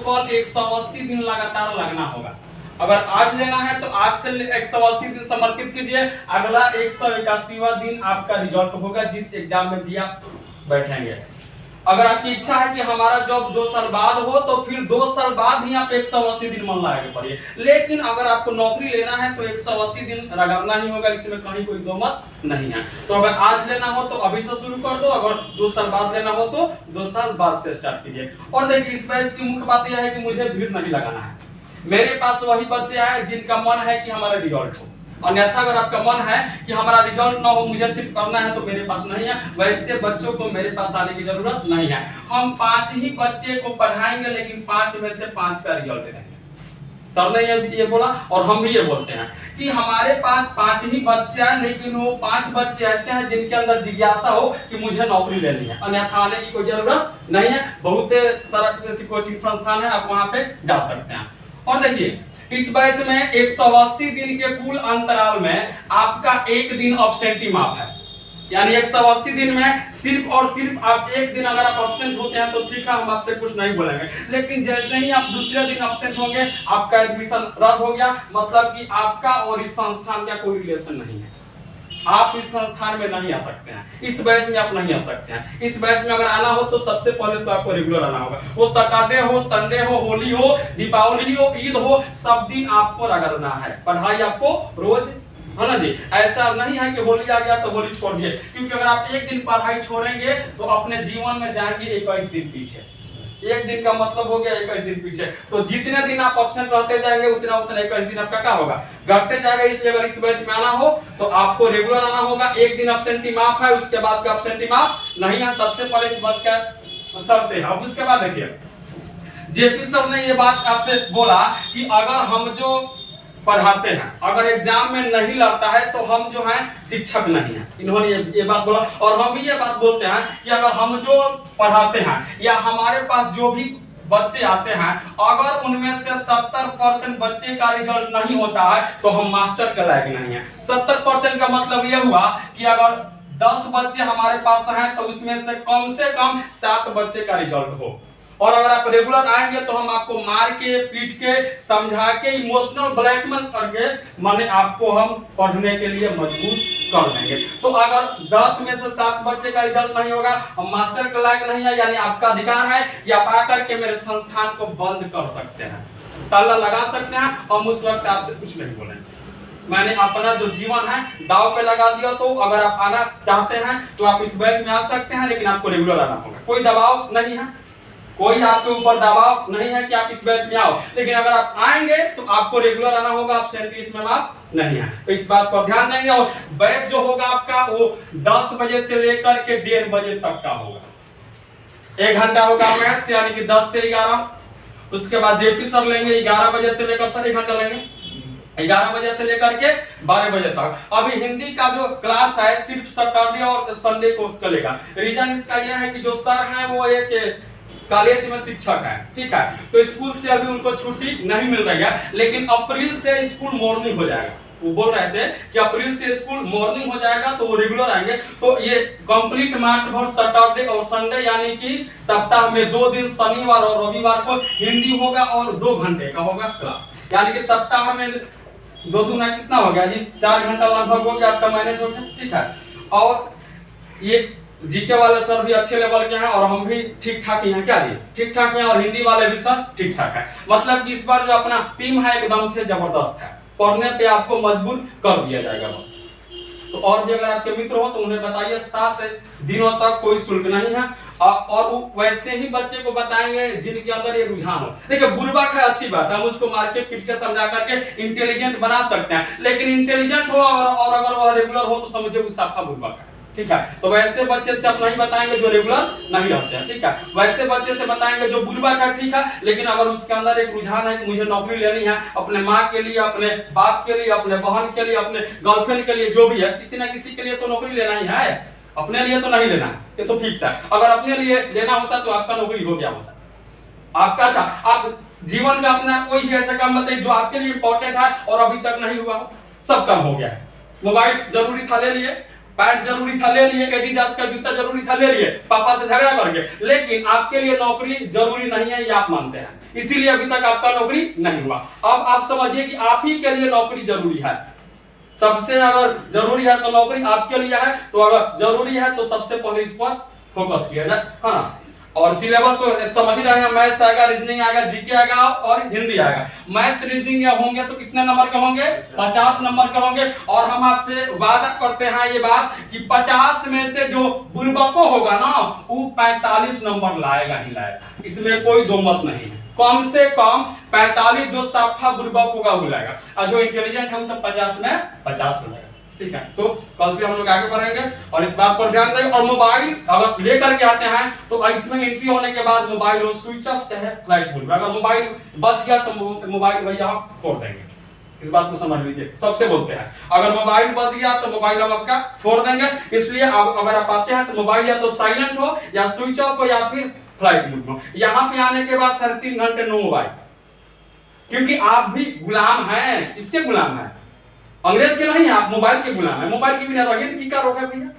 Call 180 दिन लगातार लगना होगा। अगर आज लेना है तो आज से 180 दिन समर्पित कीजिए, अगला 181वां दिन आपका रिजल्ट होगा जिस एग्जाम में भी आप बैठेंगे। अगर आपकी इच्छा है कि हमारा जॉब 2 साल बाद हो तो फिर 2 साल बाद ही आप 180 दिन मन लगा के पढ़िए। लेकिन अगर आपको नौकरी लेना है तो 180 दिन रगड़ना ही होगा, इसमें कहीं कोई दो मत नहीं है। तो अगर आज लेना हो तो अभी से शुरू कर दो, अगर 2 साल बाद लेना हो तो 2 साल बाद से स्टार्ट कीजिए। और देखिए इस बैच की मुख्य बात यह है कि मुझे भीड़ नहीं लगाना है। मेरे पास वही बच्चे आए जिनका मन है कि हमारा रिजल्ट हो, अन्यथा अगर आपका मन है कि हमारा रिजल्ट ना हो, मुझे सिर्फ पढ़ना है, तो मेरे पास नहीं है। वैसे बच्चों को मेरे पास आने की जरूरत नहीं है। हम 5 ही बच्चे को पढ़ाएंगे, लेकिन 5 में से 5 का रिजल्ट देंगे। सर ने ये बोला और हम भी ये बोलते हैं कि हमारे पास 5 ही बच्चे हैं, लेकिन वो 5 बच्चे ऐसे हैं जिनके अंदर जिज्ञासा हो कि मुझे नौकरी लेनी है, अन्यथा आने की कोई जरूरत नहीं है। बहुत सारा कोचिंग संस्थान है, आप वहां पे जा सकते हैं। और देखिए इस बैच में 180 दिन के कुल अंतराल में आपका 1 दिन अब्सेंटी माफ है। यानी 180 दिन में सिर्फ और सिर्फ आप 1 दिन अगर आप अब्सेंट होते हैं तो ठीक है, हम आपसे कुछ नहीं बोलेंगे। लेकिन जैसे ही आप दूसरे दिन अब्सेंट होंगे आपका एडमिशन रद्द हो गया, मतलब कि आपका और इस संस्थान का कोई रिलेशन नहीं है। आप इस संस्थान में नहीं आ सकते हैं, इस बैच में आप नहीं आ सकते हैं। इस बैच में अगर आना हो तो सबसे पहले तो आपको रेगुलर आना होगा। वो सैटरडे हो, संडे हो, होली हो, दीपावली हो, ईद हो, सब दिन आपको रगड़ना है। पढ़ाई आपको रोज है ना जी। ऐसा नहीं है कि होली आ गया तो होली छोड़ दिए, क्योंकि अगर आप 1 दिन पढ़ाई छोड़ेंगे तो अपने जीवन में जाएंगे 21 दिन पीछे। 1 दिन का मतलब हो गया 21 दिन पीछे। तो जितने दिन आप अब्सेंट रहते जाएंगे उतना 21 दिन आपका क्या होगा, घटते जाएगा। इसलिए अगर इस बैच में आना हो तो आपको रेगुलर आना होगा। 1 दिन अब्सेंटी माफ है, उसके बाद का अब्सेंटी माफ नहीं है। सबसे पहले इस बात का शर्त है। अब उसके बाद देखिए जेपी सर ने ये बात आपसे बोला कि अगर हम जो पढ़ाते हैं अगर एग्जाम में नहीं लड़ता है तो हम जो है शिक्षक नहीं है। इन्होंने ये बात बोला। और हम भी ये बात बोलते हैं कि अगर हम जो पढ़ाते हैं या हमारे पास जो भी बच्चे आते हैं, अगर उनमें से 70% बच्चे का रिजल्ट नहीं होता है तो हम मास्टर के लायक नहीं है। 70% का मतलब ये हुआ कि अगर 10 बच्चे हमारे पास हैं तो उसमें से कम 7 बच्चे का रिजल्ट हो। और अगर आप रेगुलर आएंगे तो हम आपको मार के, पीट के, समझा के, इमोशनल ब्लैकमेल करके माने आपको हम पढ़ने के लिए मजबूर कर देंगे। तो अगर 10 में से 7 बच्चे का रिजल्ट नहीं होगा, हम मास्टर के लायक नहीं है। यानी आपका अधिकार है कि आप आकर के मेरे संस्थान को बंद कर सकते हैं, ताला लगा सकते हैं। हम उस वक्त आपसे कुछ नहीं बोलेंगे। मैंने अपना जो जीवन है दाव पे लगा दिया। तो अगर आप आना चाहते हैं तो आप इस बैच में आ सकते हैं, लेकिन आपको रेगुलर आना होगा। कोई दबाव नहीं है, कोई आपके ऊपर दबाव नहीं है कि आप इस बैच में आओ। लेकिन अगर आप आएंगे तो आपको रेगुलर आना होगा, अब्सेंटी इसमें माफ नहीं है। तो इस बात पर ध्यान देंगे। और बैच जो होगा आपका वो 10 बजे से लेकर के 1:30 बजे तक का होगा। 1 घंटा होगा मैथ्स, यानी कि 10 से 11। उसके बाद जेपी सर लेंगे 11 बजे से लेकर सर 1 घंटा लेंगे 11 बजे से लेकर के 12 बजे तक। अभी हिंदी का जो क्लास है सिर्फ सैटरडे और संडे को चलेगा। रीजन इसका यह है कि जो सर हैं वो एक कॉलेज में शिक्षक है, ठीक है। तो स्कूल से अभी उनको छुट्टी नहीं मिल रही है, लेकिन अप्रैल से स्कूल मॉर्निंग हो जाएगा। वो बोल रहे थे कि अप्रैल से स्कूल मॉर्निंग हो जाएगा तो वो रेगुलर आएंगे। तो ये कंप्लीट मार्च भर सैटरडे और संडे, यानी कि सप्ताह में 2 दिन शनिवार और रविवार को हिंदी होगा और 2 घंटे का होगा क्लास। यानी कि सप्ताह में 2 दूना कितना हो गया जी, 4 घंटा लगभग हो गया, आपका मैनेज हो गया, ठीक है। और ये जीके वाले सर भी अच्छे लेवल के हैं और हम भी ठीक ठाक ही हैं। क्या जी, ठीक ठाक हैं। और हिंदी वाले भी सर ठीक ठाक है। मतलब कि इस बार जो अपना टीम है एकदम से जबरदस्त है। पढ़ने पे आपको मजबूर कर दिया जाएगा बस। तो और भी अगर आपके मित्र हो तो उन्हें बताइए 7 दिनों तक कोई शुल्क नहीं है। और वैसे ही बच्चे को बताएंगे जिनके अंदर ये रुझान हो। देखिए बुर्बक है, अच्छी बात है, हम उसको मार्केट पीट के समझा करके इंटेलिजेंट बना सकते हैं। लेकिन इंटेलिजेंट हो और अगर वह रेगुलर हो तो समझिए वो साफा बुर्बक है, ठीक है। तो वैसे बच्चे से आप नहीं बताएंगे जो रेगुलर नहीं रहते हैं, ठीक है। वैसे बच्चे से बताएंगे जो बुर्बक है, ठीक है। लेकिन अगर उसके अंदर एक रुझान है कि मुझे नौकरी लेनी है, अपने माँ के लिए, अपने बाप के लिए, अपने बहन के लिए, अपने गर्लफ्रेंड के लिए, जो भी है, किसी न किसी के लिए तो नौकरी लेना ही है। अपने लिए तो नहीं लेना है, ये तो फिक्स है। अगर अपने लिए लेना होता तो आपका नौकरी हो गया होता आपका। अच्छा, आप जीवन का अपना कोई भी ऐसा काम बताइए जो आपके लिए इंपॉर्टेंट है और अभी तक नहीं हुआ हो। सब काम हो गया है। मोबाइल जरूरी था, ले लिए। पैंट जरूरी था, ले लिए, एडिडास का जूता जरूरी था, ले लिए, पापा से झगड़ा करके। लेकिन आपके लिए नौकरी जरूरी नहीं है, ये आप मानते हैं, इसीलिए अभी तक आपका नौकरी नहीं हुआ। अब आप समझिए कि आप ही के लिए नौकरी जरूरी है। सबसे अगर जरूरी है तो नौकरी आपके लिए है, तो अगर जरूरी है तो सबसे पहले इस पर फोकस किया जाए, है ना। और सिलेबस तो समझ ही रहे हैं, मैथ्स आएगा, रीजनिंग आएगा, जीके आएगा और हिंदी आएगा। मैथ्स रीजनिंग या होंगे तो कितने नंबर के होंगे? 50 नंबर के होंगे। और हम आपसे वादा करते हैं ये बात कि 50 में से जो बुर्बको होगा ना, वो 45 नंबर लाएगा ही लाएगा, इसमें कोई दो मत नहीं। कम से कम 45 जो साफा बुर्बक होगा वो लाएगा, और जो इंटेलिजेंट है वो तो 50 में 50 हो जाएगा। ठीक है, तो कल से हम लोग आगे बढ़ेंगे और इस बात पर ध्यान देंगे। और मोबाइल अगर लेकर के आते हैं तो इसमें एंट्री होने के बाद मोबाइल हो स्विच ऑफ चाहे फ्लाइट मोड, अगर मोबाइल बच गया तो मोबाइल भैया आप फोड़ देंगे, इस बात को समझ लीजिए। सबसे बोलते हैं अगर मोबाइल बच गया तो मोबाइल हम आपका फोड़ देंगे, इसलिए अगर आप आते हैं तो मोबाइल या तो साइलेंट हो या स्विच ऑफ हो या फिर फ्लाइट मोड हो। यहाँ पे आने के बाद 3.5 घंटे नो मोबाइल, क्योंकि आप भी गुलाम हैं, इसके गुलाम हैं, अंग्रेज के नहीं है, आप मोबाइल के गुलाम है। मोबाइल के बिना रहिए, क्या रोग है भैया?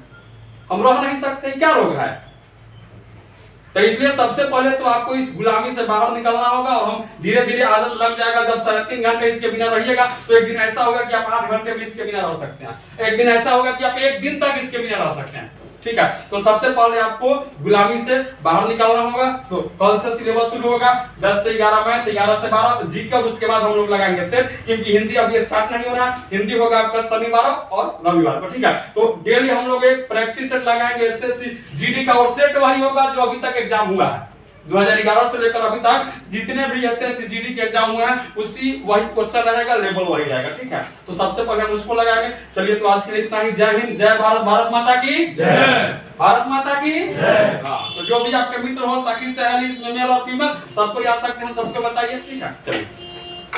हम रह नहीं सकते, क्या रोग है? तो इसलिए सबसे पहले तो आपको इस गुलामी से बाहर निकलना होगा, और हम धीरे धीरे आदत लग जाएगा। जब 3.5 घंटे इसके बिना रहिएगा तो एक दिन ऐसा होगा कि आप 8 घंटे भी इसके बिना रह सकते हैं, एक दिन ऐसा होगा कि आप एक दिन तक इसके बिना रह सकते हैं। ठीक है, तो सबसे पहले आपको गुलामी से बाहर निकलना होगा। तो कल से सिलेबस शुरू होगा 10 से 11 मैथ, 11 से 12 जीके, और उसके बाद हम लोग लगाएंगे सेट, क्योंकि हिंदी अभी स्टार्ट नहीं हो रहा है। हिंदी होगा आपका शनिवार और रविवार को। ठीक है, तो डेली हम लोग एक प्रैक्टिस सेट लगाएंगे एसएससी जीडी का, और सेट वही होगा जो अभी तक एग्जाम हुआ है 2011 से लेकर अभी तक जितने भी एसएससी जीडी के एग्जाम हुए हैं, उसी वही क्वेश्चन रहेगा, लेवल वही रहेगा। ठीक है, तो सबसे पहले हम उसको लगाएंगे। चलिए, तो आज के लिए इतना ही। जय हिंद, जय भारत, भारत माता की जय, भारत माता की जय। हाँ, तो जो भी आपके मित्र हो, सखी सहेली, इसमें मेल और फीमेल, सबको आ सकते हैं, सबको बताइए। ठीक है, चलिए।